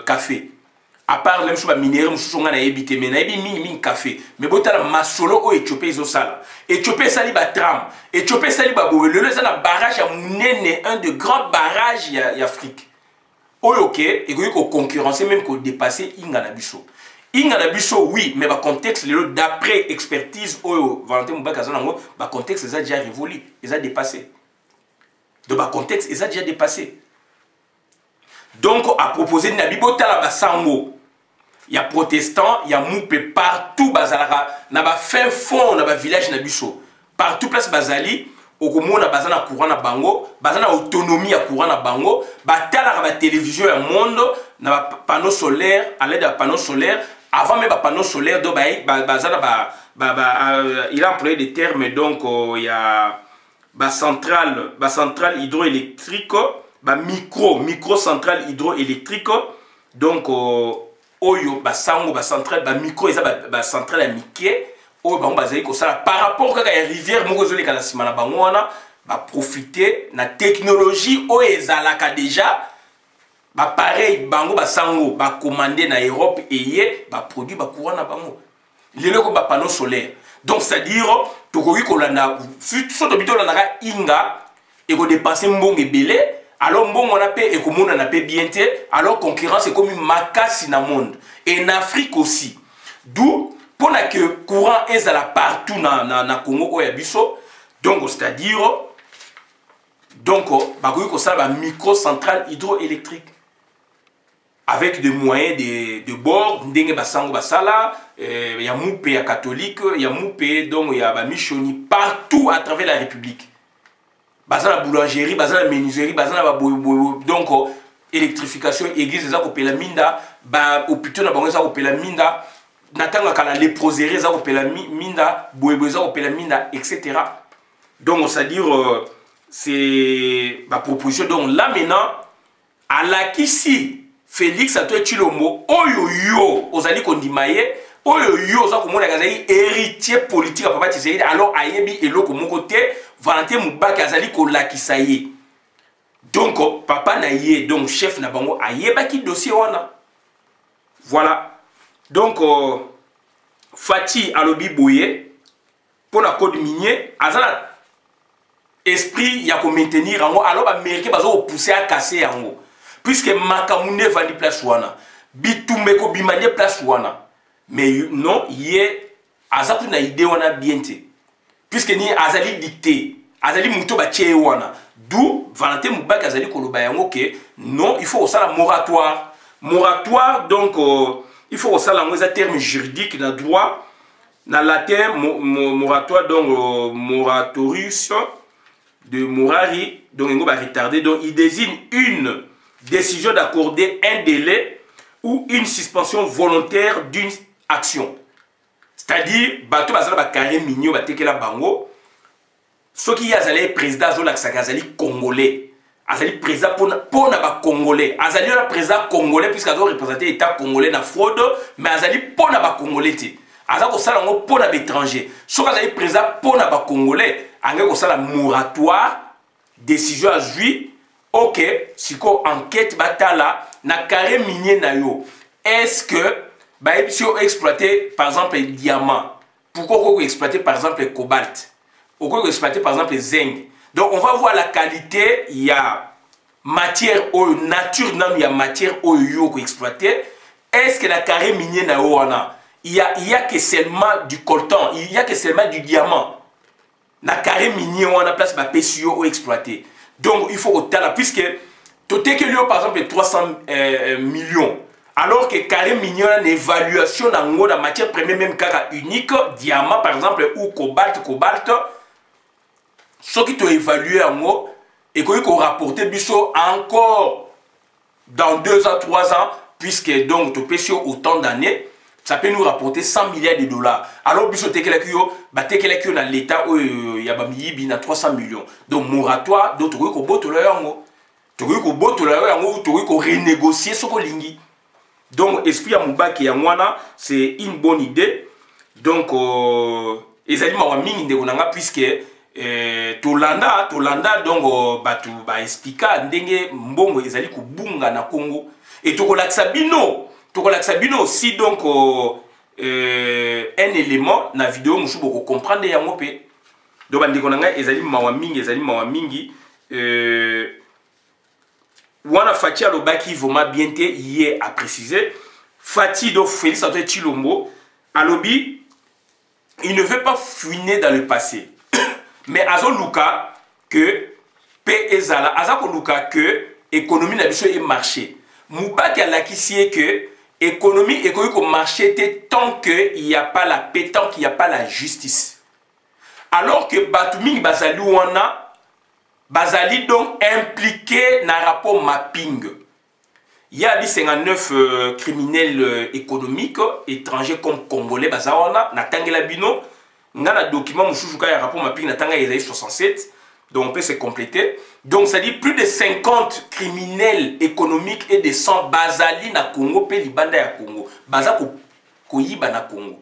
café. À part même sur ba minéraux mususu nga na ebité mais na ebi mingi café. Mais botala masolo o Éthiopie zo sala. Éthiopie ezali ba tram. Éthiopie ezali ba bowe lelo ezana barrage ya munene un de grands barrages ya Afrique. Oyo ke ekoki ko concurrencer même ko dépasser inga na biso. Inga na biso oui mais ba contexte lelo d'après expertise oyo Valentin Mubake azanango ba contexte est déjà révolu, est déjà dépassé. De ba contexte est déjà dépassé. Donc à proposer na bibotala ba sango. Il y a protestants, il y a moupé partout bazalaka na ba fin fond na ba village na biso. Partout place bazali okomona bazana courant na bango, bazana autonomie ya courant na bango, batala ba télévision ya monde na ba panneau solaire à l'aide de panneau solaire. Avant même les panneaux solaires, il a employé des termes, donc il y a centrale hydroélectrique, micro-centrale hydroélectrique, donc oyo basango centrale micro centrale à Mickey, par rapport à la rivière Mogozoli Kanasimana Bangwana, profiter de la technologie oyo ezalaka déjà. Bah pareil, bango ba sango ba commandé na Europe et yé ba produit ba courant na bango. Les loko ba panneau solaire. Donc c'est-à-dire tokoki kolanda so to bito la inga et ko dépenser mbongo belé alors mbongo on a paix et ko mona na paix bien té alors concurrence est comme une makasi na monde et en Afrique aussi. D'où pour que courant est là partout na Congo ou biso. Donc c'est-à-dire donc bakoki ko ça ba micro centrale hydroélectrique avec des moyens de bord, ndenge basango basala, ya moupe ya catholique, ya moupe donc ya ba michoni partout à travers la République. Bazana boulangerie, bazana menuiserie, bazana ba donc électrification église za ko pela minda, ba hôpital na bango za ko pela minda, natanga kala léproserie za ko pela minda, boyebo za ko pela minda, etc. Donc c'est à dire c'est ma proposition donc là maintenant à la kisi Félix Antoine Tshilombo, oyo yo, ozali kondimaye, oyo yo, oza komona kazali héritier politique à Papa Tshisekedi, alors ayebi eloko mon côté, Valentin Mubaki azali kolakisa ye. Donc papa na ye, donc chef na bango ayeba ki dossier wana. Voilà. Donc Fati alobi boye pour la code minier, azala esprit ya ko maintenir yango, alors ba américain bazo pousser à casser yango. Puisque Makamune vandi place wana, Bitumbeko bimanye place wana. Mais non, yé azaku na idée wana bien te. Puisque ni azali dicté, azali muto ba tché wana. D'où Valentin Mubaki azali koloba yango ke non, il faut ça la moratoire. Moratoire donc il faut ça la un terme juridique dans droit dans latin moratoire donc moratorius de morari donc il va retarder donc il désigne une décision d'accorder un délai ou une suspension volontaire d'une action. C'est-à-dire, bato bazala ba carré mignon ba tekela bango. Ce qui azali président zola azali congolais. Azali président pour na ba congolais. Azali la président congolais puisque azo représenter l'état congolais na fraude, mais azali pour na ba congolais te. Azali ko sala ngo pour na étranger. Ce qui azali président pour na ba congolais, anga ko sala moratoire décision à juillet. Ok, si ko enquête batala na carré minier na yo, est-ce que bah si on exploiter par exemple les diamants, pourquoi on exploiter par exemple le cobalt, ou qu'on exploiter par exemple les zinc. Donc on va voir la qualité, il y a matière ou nature non, il y a matière ou yo qu'on exploiter. Est-ce que la carré minier na yo il y a que seulement du coltan, il y a que seulement du diamant. Na carré minier on a place ba PCO ou exploiter. Donc il faut autant là, puisque tout est que lui par exemple 300 millions, alors que carré minier a une évaluation dans la matière première même cas unique, diamant par exemple ou cobalt, ce qui t'a évalué en haut et qu'on rapporte biso encore dans 2 ans, 3 ans, puisque donc tu payes sur autant d'années, ça peut nous rapporter 100 milliards de dollars. Alors, biso tekelakio, bah tekelakio dans l'État où il y a bamiyi na 300 millions. Donc moratoire, donc tu ko boto la yango, tu ko boto la yango, tu ko renégocier ce ko lingi. Donc esprit à Mubaki ya mwana, c'est une bonne idée. Donc ezali mawa mingi ndeko nanga puisque Tolanda donc batu ba explica ndenge mbongo ezali ko bunga na Congo et to ko laksa bino aussi donc un élément na vidéo musu boko comprendre yango pe donc bandeko nanga ezali mawa mingi wana Fati alobaki vraiment bien te hier à préciser Fati do Félix Antoine Tshilombo alobi il ne veut pas fuiner dans le passé mais azo luka que pe ezala azako luka que économie na biso et marché Mubaki alakisi que économie économique marché tant qu'il n'y a pas la paix, tant qu'il n'y a pas la justice. Alors que Batuming Bazali wana Bazali donc impliqué dans le rapport mapping. Il y a 59 criminels économiques étrangers comme congolais Bazawana na tangela bino ngana document mususuka ya rapport mapping na tanga Isaïe 67. Donc on peut se compléter. Donc ça dit plus de 50 criminels économiques et de 100 Bazali na Congo pe libanda ya Congo. Baza ko yiba na Congo.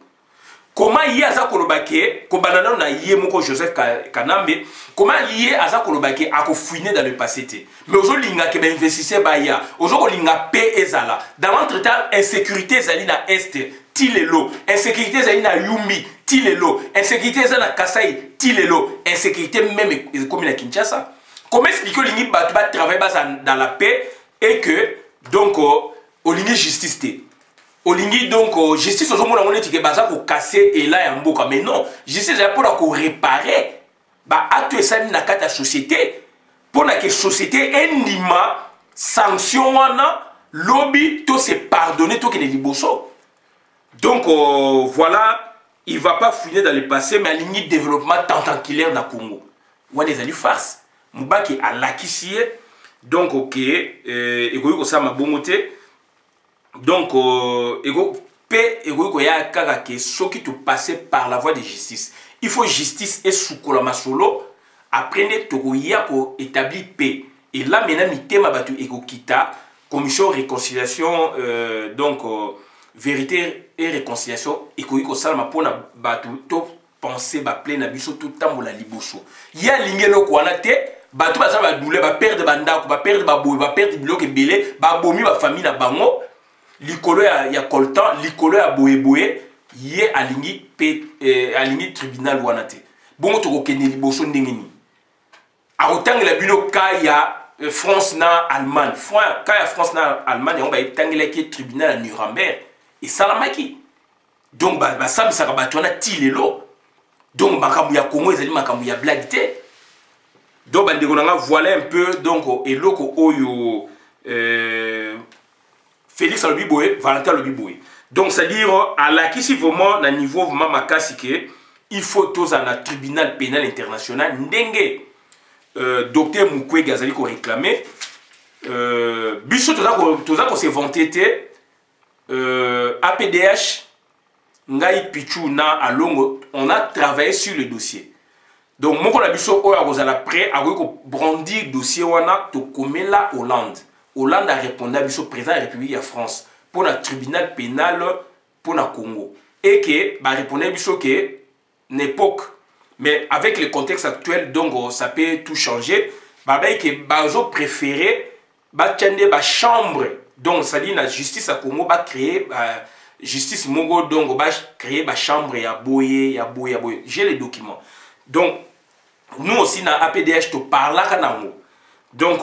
comment yé aza kolobake ko banana na yé moko Joseph Kanambe comment yé aza kolobake a ko fouiner dans le passé té mais aujourd'hui linga ke ba investisseur ba ya aujourd'hui linga paix ezala dans l'entretemps insécurité ezali na est tilelo insécurité ezali na Yumbi tilelo insécurité ezali na Kasai tilelo insécurité même comme na Kinshasa. Comment expliquer lingi ba travailler dans la paix et que donc au lingi justice té olingi donc justice ozomona ngone tike baza ko casser et là ya mboka mais non justice est pour ko réparer ba acte esami na kata société pour na que société endima sanction wana lobby to se pardonner to ke ne liboso donc voilà il va pas fouiller dans le passé mais alingi développement tentanculaire na Congo wana ezali farce mubaki alakisie donc OK ekoyi ko sama bongote. Donc, ceux qui te passer par la voie de justice. Il faut justice et soukola masolo. Après, pour établir paix. Et là, maintenant, mitema batu ego kita, commission réconciliation, donc vérité et réconciliation. Eko iko salma pona batu to penser ba plein biso tout temps la liboso. Ya lingelo kwana te. Batu baza ba doule ba perdre bandako, ba perdre ba boy, ba perdre biloko ebele, ba bomi ba famille na bango. Likolo ya coltan, likolo ya boye yé alingi tribunal wanate. Bongo to kokene liboso ndengeni. A autant la bino ka ya France na Allemagne. Ka ya France na Allemagne on ba tangela ki tribunal à Nuremberg et salamaki. Donc ba sam saka batona tilelo. Donc makambu ya Congo ezali makambu ya blague te. Donc bandeko nanga voilà un peu donc eloko oyo Félix Alobiboé, Valentin Alobiboé. Donc, c'est-à-dire, à la qui vraiment, à niveau vraiment makasike, il faut tous un tribunal pénal international. Ndenge, docteur Mukwege Azali ko réclamé. Biso, tout ça qu'on s'est vanté, APDH, Ngai Pichou na Alongo, on a travaillé sur le dossier. Donc, mon biso, on a prêt à brandir le dossier, on a to komela Hollande. Hollande a répondu à le président de la République de France pour le tribunal pénal pour le Congo. Et que, bah, répondre à que l'époque, mais avec le contexte actuel, donc ça peut tout changer. Bah, que bazo préféré, bah, bah, chambre, donc ça dit la justice à Congo, bah, créer, justice Mongo, donc bah, créer bah, chambre, ya boye. J'ai les documents. Donc, nous aussi, dans APDH, tu parles là, donc,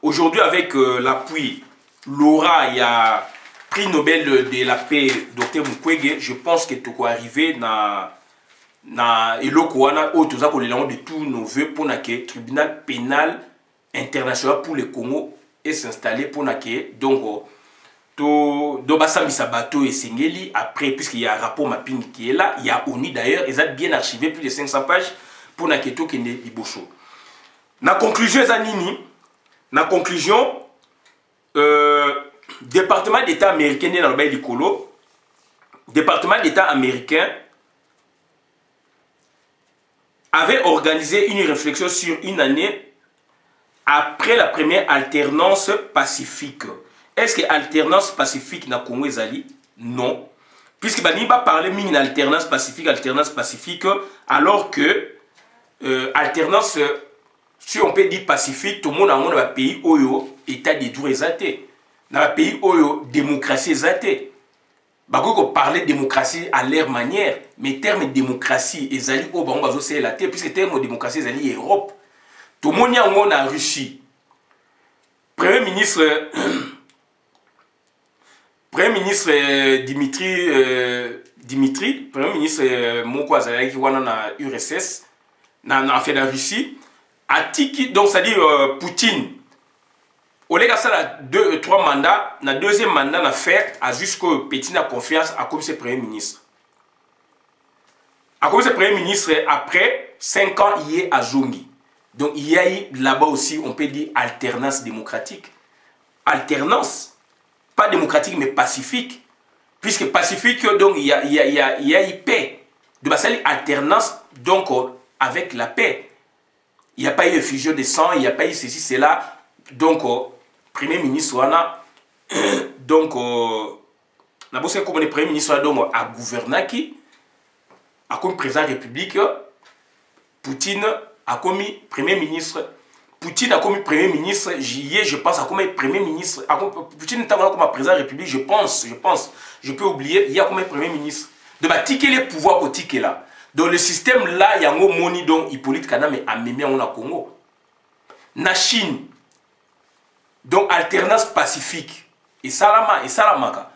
aujourd'hui, avec l'appui, Laura, il y a prix Nobel de la paix, Dr Mukwege, je pense que tu peux arriver dans de tous nos voeux pour le tribunal pénal international pour le Congo et s'installer pour donc, après, puisqu'il y a un rapport mapping qui est là, il y a ONU d'ailleurs, ils ont bien archivé plus de 500 pages pour la question qui est Liboso. Na conclusion, département d'État américain dans le bail du Colo, département d'État américain avait organisé une réflexion sur une année après la première alternance pacifique. Est-ce que alternance pacifique na Congo ezali? Non. Puisque Bani va parler d'une alternance pacifique, alors que alternance, si on peut dire pacifique, tout le monde a un pays où état de droit exalté. Dans un pays où démocratie exaltée. Bako parler démocratie à leur manière, mais terme démocratie ezali au bango bazo c'est la terre puisque terme démocratie ezali Europe. Tout le monde y a en Russie. Premier ministre Dimitri, Premier ministre Moko Azali qui wana na URSS, na fait la Russie, Atiki, donc ça dit Poutine. Au lieu de ça, 3 mandats, na deuxième mandat na fait à jusqu'au petit na confiance à comme c'est Premier ministre. À comme c'est Premier ministre après 5 ans il est à Zongi. Donc il y a eu là-bas aussi on peut dire alternance démocratique. Alternance pas démocratique mais pacifique, puisque pacifique donc il y a eu paix. De base alternance donc avec la paix. Il n'y a pas eu de fusion de sang, il n'y a pas eu ceci cela. Donc premier ministre wana donc na bosse comme le premier ministre donc a gouverné qui a comme président de la République, Poutine a commis premier ministre. Poutine a commis premier ministre, je pense, a commis premier ministre. Poutine est comme président de la République, je pense, je peux oublier, il y a comme premier ministre. Donc, ticket les pouvoirs au ticket là. Donc, le système là, il y a un moni dont Hippolyte Kaname a même en Congo. Na Chine, donc alternance pacifique. Et Salama, et Salamaka.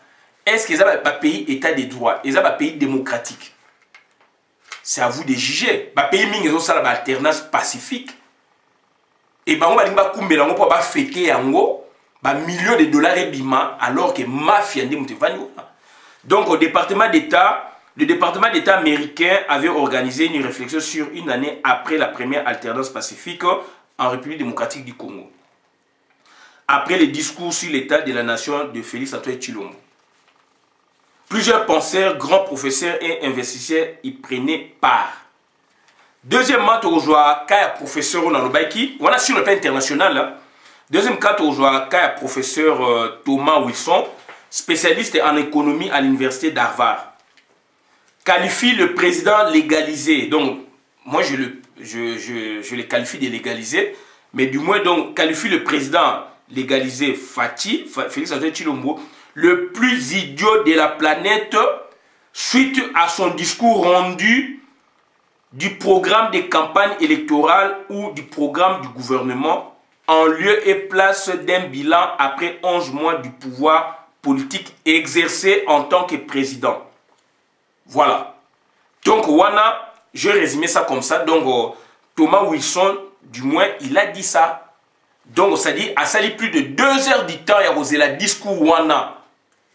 Est-ce qu'ils ont un pays état de droit? Ils ont un pays démocratique? C'est à vous de juger. Le pays ming ils ont ça alternance pacifique. Et ben on va dire kumbela on peut fêter yango ba millions de dollars et bima alors que mafia ndi mutevani. Donc au département d'État, le département d'État américain avait organisé une réflexion sur une année après la première alternance pacifique en République démocratique du Congo. Après le discours sur l'état de la nation de Félix Antoine Tshilombo. Plusieurs penseurs, grands professeurs et investisseurs y prenaient part. Deuxièmement, tu as un professeur on a sur le plan international. Deuxième cas, tu as un professeur Thomas Wilson, spécialiste en économie à l'université d'Harvard. Qualifie le président légalisé. Donc, moi, je le qualifie de légalisé, mais du moins, donc, qualifie le président légalisé Félix Antoine Tshilombo, le plus idiot de la planète suite à son discours rendu du programme de campagne électorale ou du programme du gouvernement en lieu et place d'un bilan après 11 mois du pouvoir politique exercé en tant que président. Voilà. Donc, Wana, je vais résumer ça comme ça. Donc, Thomas Wilson, du moins, il a dit ça. Donc, ça dit, a sali plus de 2 heures du temps, il a osé la discours Wana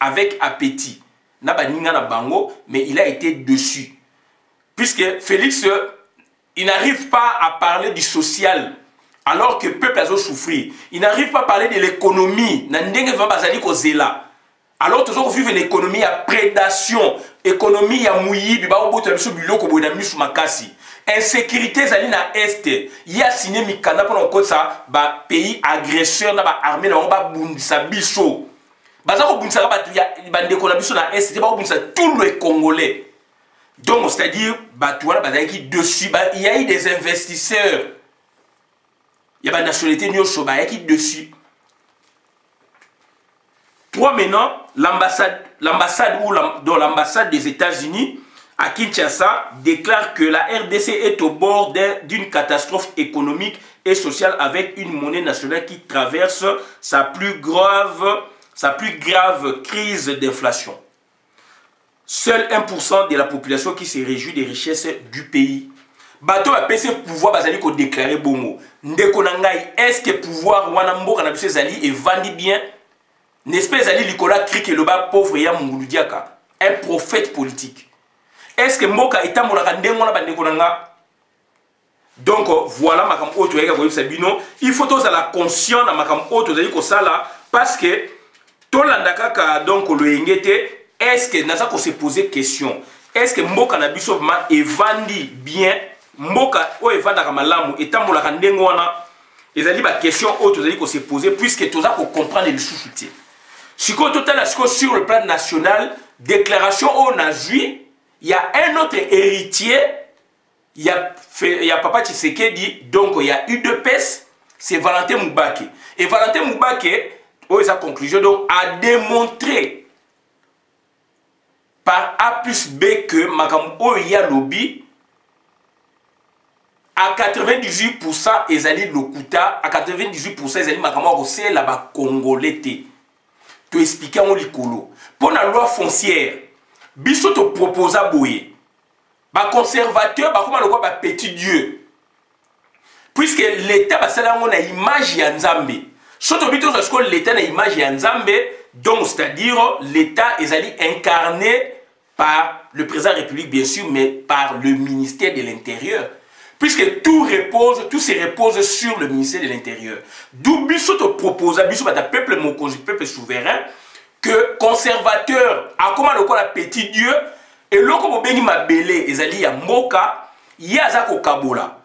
avec appétit. Naba ninga na bango, mais il a été dessus. Puisque Félix, il n'arrive pas à parler du social, alors que le peuple a souffert. Il n'arrive pas à parler de l'économie. Alors, tu as vu une économie à prédation, économie à mouillé, insécurité na est. Il y a signé Mikana pour ça, pays agresseur, armée, biso. Tout le Congolais. Donc, c'est-à-dire, dessus, il y a eu des investisseurs. Il y a des nationalités qui dessus. Toi, maintenant, l'ambassade des États-Unis à Kinshasa déclare que la RDC est au bord d'une catastrophe économique et sociale avec une monnaie nationale qui traverse sa plus grave crise d'inflation. Seul 1% de la population qui se réjouit des richesses du pays. Bato a PC pouvoir bazali ko déclarer bongo. Ndeko nangai, est-ce que pouvoir wanambo kanabise zali et vandi bien? N'est-ce pas zali likola krike loba pauvre ya munguludiaka, un prophète politique. Est-ce que mboka itamolaka ndengo na bandeko nanga? Donc voilà makam oto yaka ko sabino, il faut tous la conscient na makam oto zali ko sala parce que tolanda kaka donc le engete. Est-ce que nous avons se poser question? Est-ce que Mboka na biso est vendu bien? Mboka o evanda kamalamu etambola kandengo wana ezali ba question autre ezali ko se poser puisque tous pour comprendre le sous-soutien. Siko total sur le plan national, déclaration on a joué, il y a un autre héritier, il y a Papa Tshisekedi, donc il y a UDPS, c'est Valentin Mubake. Et Valentin Mubake, sa conclusion donc a démontré par A plus B que Makam Oya Lobby à 98% ezali lokuta, à 98% ezali Makam Oya la ba Congolais. Tu expliquer en likolo. Pour la loi foncière, biso te proposa boye. Ba conservateur, ba comment le quoi ba petit Dieu. Puisque l'État ba sala ngona image ya Nzambe. Soto bito parce que l'État na image ya Nzambe, donc c'est-à-dire l'État ezali incarné par le président de la République, bien sûr, mais par le ministère de l'Intérieur. Puisque tout se repose sur le ministère de l'Intérieur. D'où Bissot te propose, Bissot va peuple mokonzi, peuple souverain, que conservateur, à comment le quoi petit Dieu, et l'autre comme béni ma belé, ezali ya moka, ya ko kabola.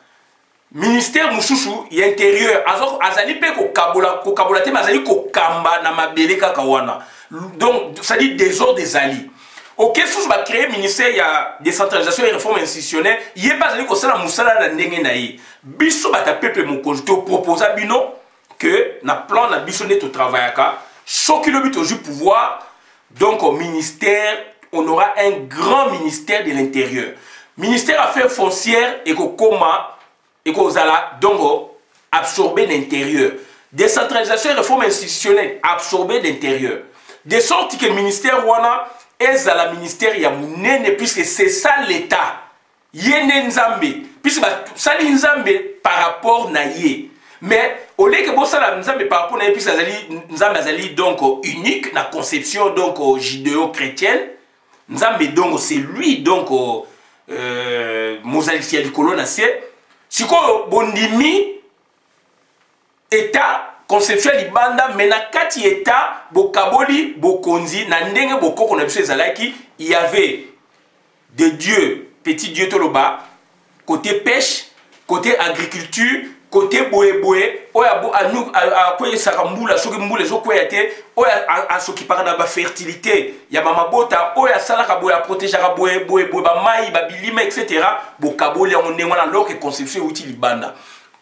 Ministère Moussoussou, y intérieur, azali pe ko kabola te, mais azali ko kamba na ma belé kakawana. Donc, ça dit désordre des alliés. Ok, si vous créez ministère, il y a décentralisation et réforme institutionnelle, il n'y a pas de que ça la moussala na ndenge na ye. Biso bata peuple mon conjouté proposa bino que na plan na biso net au travail ka, choqué le but au pouvoir, donc au ministère, on aura un grand ministère de l'intérieur. Ministère affaires foncières et que coma et que zala donc absorber l'intérieur. Décentralisation et réforme institutionnelle absorber l'intérieur. De sorte que le ministère wana est à la ministère ya munene puisque c'est ça l'État. Yene nzambe puisque ça nzambe par rapport na ye. Mais au lieu que bon ça la nzambe par rapport na ye puisque nzambe azali donc unique na conception donc judéo-chrétienne. Nzambe donc c'est lui donc mozalisi ya likolo na sie. Siko bondimi État conception libanda mena kati État bokaboli bokonzi na ndenge bokoko na biso ezalaki il y avait des dieux petits dieux toloba côté pêche côté agriculture côté boye oya bo anu akoye sakambula soki mbula zokoya te oya asoki par na ba fertilité ya mamabota oya salaka boya protéger boye ba mai ba bilima etc. bokaboli on ndenge na loke conception uti libanda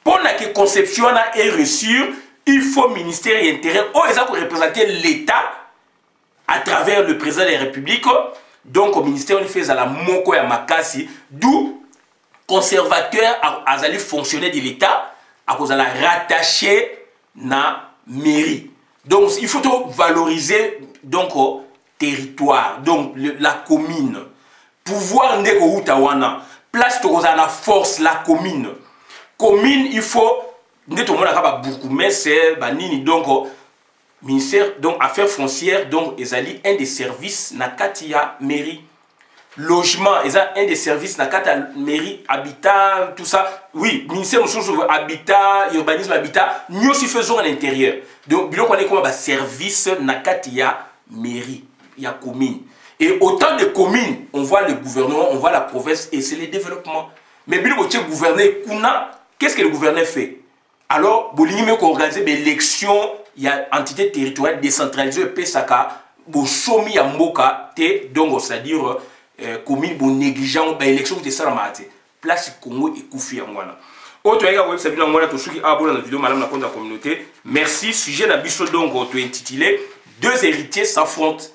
pour que conception est reçue, il faut ministère et intérêt. Oh, ils ont représenté l'État à travers le président de la République. Donc, au ministère, on fait à la moko ya makasi, d'où conservateur a fonctionner de l'État, à cause de la rattaché na mairie. Donc, il faut valoriser donc territoire, donc la commune. Pouvoir ndeko utawana, place to la force la commune. Commune, il faut beaucoup, mais c'est donc ministère donc affaires foncières donc ezali un des services na katia mairie logement ezali un des services na katia mairie habitat tout ça oui ministère de habitat urbanisme habitat nous aussi faisons à l'intérieur donc bilo on est comme un service na katia mairie il y a commune et autant de communes on voit le gouvernement on voit la province et c'est le développement mais bilo le gouverner kuna qu'est-ce que le gouverneur fait? Alors, Boligny me organiser des élections, il y a entité territoriale décentralisée, PSAKA, Bosomi ya Mboka, donc c'est-à-dire commune bon négligent, élection de Salamate. Place Congo et Koufi en Wana. Autre web c'est bien moi tout ceux qui abonnent la vidéo madame la compte de la communauté. Merci. Sujet d'Abisso donc intitulé deux héritiers s'affrontent.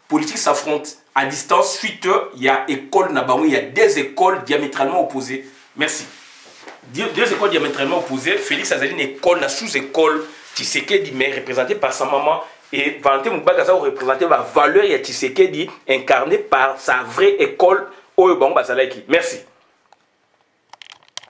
Politique s'affrontent à distance suite il y a école Nabango, il y a des écoles diamétralement opposées. Merci. Deux écoles diamétralement opposées. Félix Azali une école, la sous-école Tshisekedi, mais représentée par sa maman. Et Valentin Moubaga représenté la valeur de Tshisekedi, incarnée par sa vraie école Oyo Bango Bazalaiki. Merci.